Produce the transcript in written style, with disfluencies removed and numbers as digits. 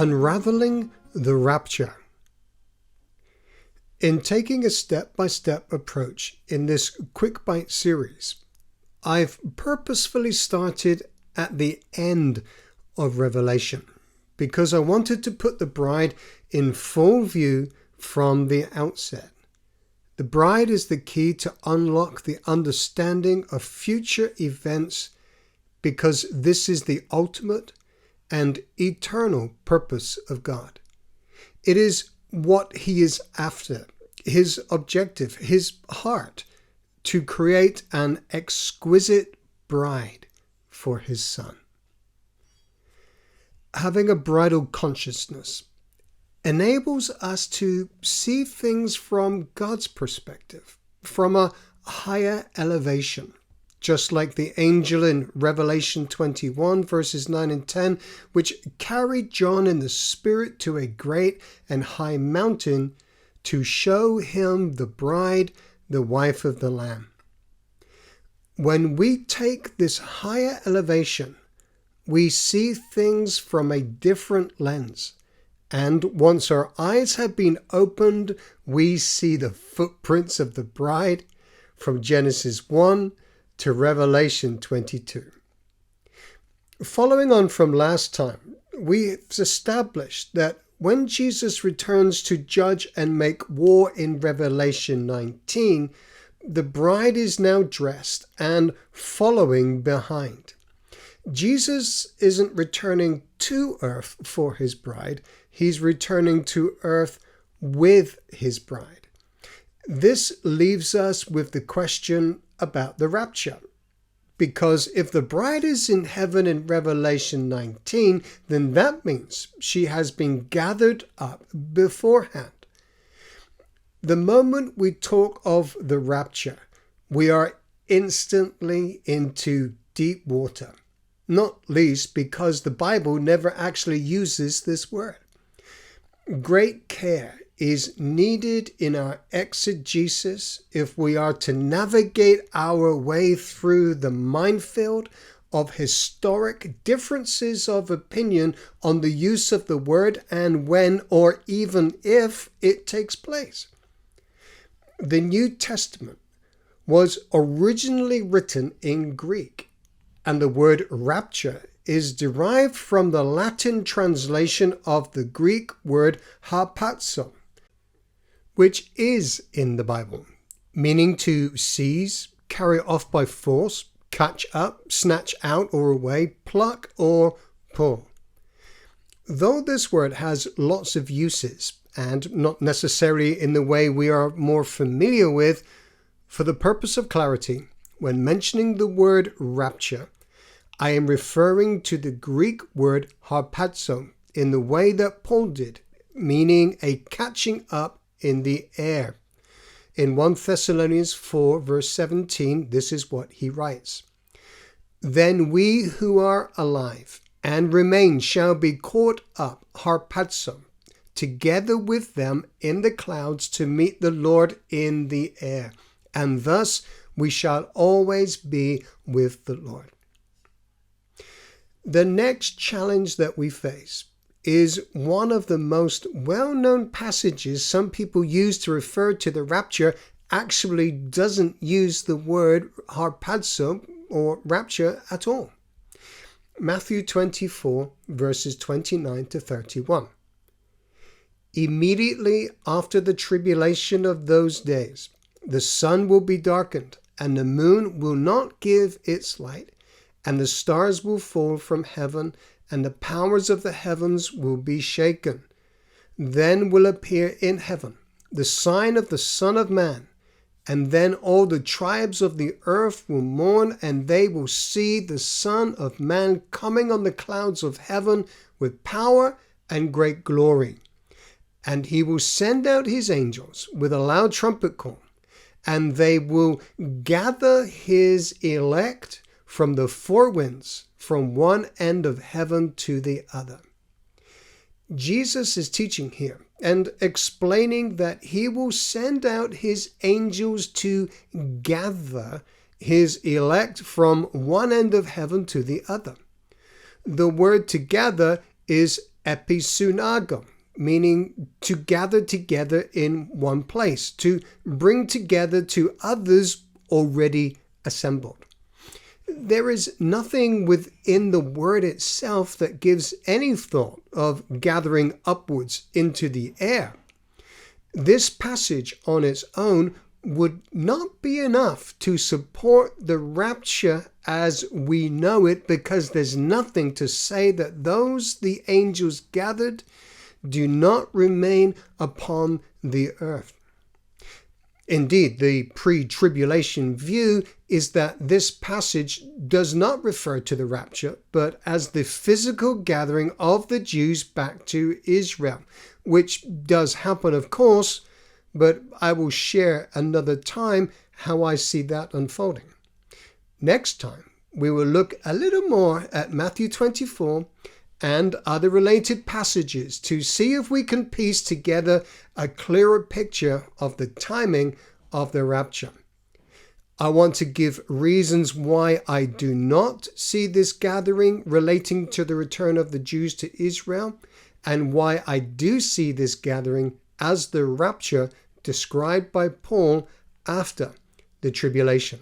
Unravelling the Rapture. In taking a step-by-step approach in this Quick Bite series, I've purposefully started at the end of Revelation because I wanted to put the bride in full view from the outset. The bride is the key to unlock the understanding of future events because this is the ultimate and eternal purpose of God. It is what He is after, His objective, His heart, to create an exquisite bride for His Son. Having a bridal consciousness enables us to see things from God's perspective, from a higher elevation. Just like the angel in Revelation 21 verses 9 and 10, which carried John in the Spirit to a great and high mountain to show him the bride, the wife of the Lamb. When we take this higher elevation, we see things from a different lens. And once our eyes have been opened, we see the footprints of the bride from Genesis 1 to Revelation 22. Following on from last time, we've established that when Jesus returns to judge and make war in Revelation 19, the bride is now dressed and following behind. Jesus isn't returning to earth for his bride, he's returning to earth with his bride. This leaves us with the question about the rapture. Because if the bride is in heaven in Revelation 19, then that means she has been gathered up beforehand. The moment we talk of the rapture, we are instantly into deep water, not least because the Bible never actually uses this word. Great care is needed in our exegesis if we are to navigate our way through the minefield of historic differences of opinion on the use of the word and when or even if it takes place. The New Testament was originally written in Greek, and the word rapture is derived from the Latin translation of the Greek word harpazo, which is in the Bible, meaning to seize, carry off by force, catch up, snatch out or away, pluck or pull. Though this word has lots of uses, and not necessarily in the way we are more familiar with, for the purpose of clarity, when mentioning the word rapture, I am referring to the Greek word harpazo in the way that Paul did, meaning a catching up in the air. In 1 Thessalonians 4 verse 17, this is what he writes. Then we who are alive and remain shall be caught up, harpazo, together with them in the clouds to meet the Lord in the air. And thus we shall always be with the Lord. The next challenge that we face is one of the most well-known passages some people use to refer to the rapture actually doesn't use the word harpazo or rapture at all. Matthew 24 verses 29 to 31. Immediately after the tribulation of those days, the sun will be darkened, and the moon will not give its light, and the stars will fall from heaven, and the powers of the heavens will be shaken. Then will appear in heaven the sign of the Son of Man, and then all the tribes of the earth will mourn, and they will see the Son of Man coming on the clouds of heaven with power and great glory. And he will send out his angels with a loud trumpet call, and they will gather his elect from the four winds, from one end of heaven to the other. Jesus is teaching here and explaining that he will send out his angels to gather his elect from one end of heaven to the other. The word to gather is episunago, meaning to gather together in one place, to bring together to others already assembled. There is nothing within the word itself that gives any thought of gathering upwards into the air. This passage on its own would not be enough to support the rapture as we know it, because there's nothing to say that those the angels gathered do not remain upon the earth. Indeed, the pre-tribulation view is that this passage does not refer to the rapture, but as the physical gathering of the Jews back to Israel, which does happen, of course, but I will share another time how I see that unfolding. Next time, we will look a little more at Matthew 24 and other related passages to see if we can piece together a clearer picture of the timing of the rapture. I want to give reasons why I do not see this gathering relating to the return of the Jews to Israel, and why I do see this gathering as the rapture described by Paul after the tribulation.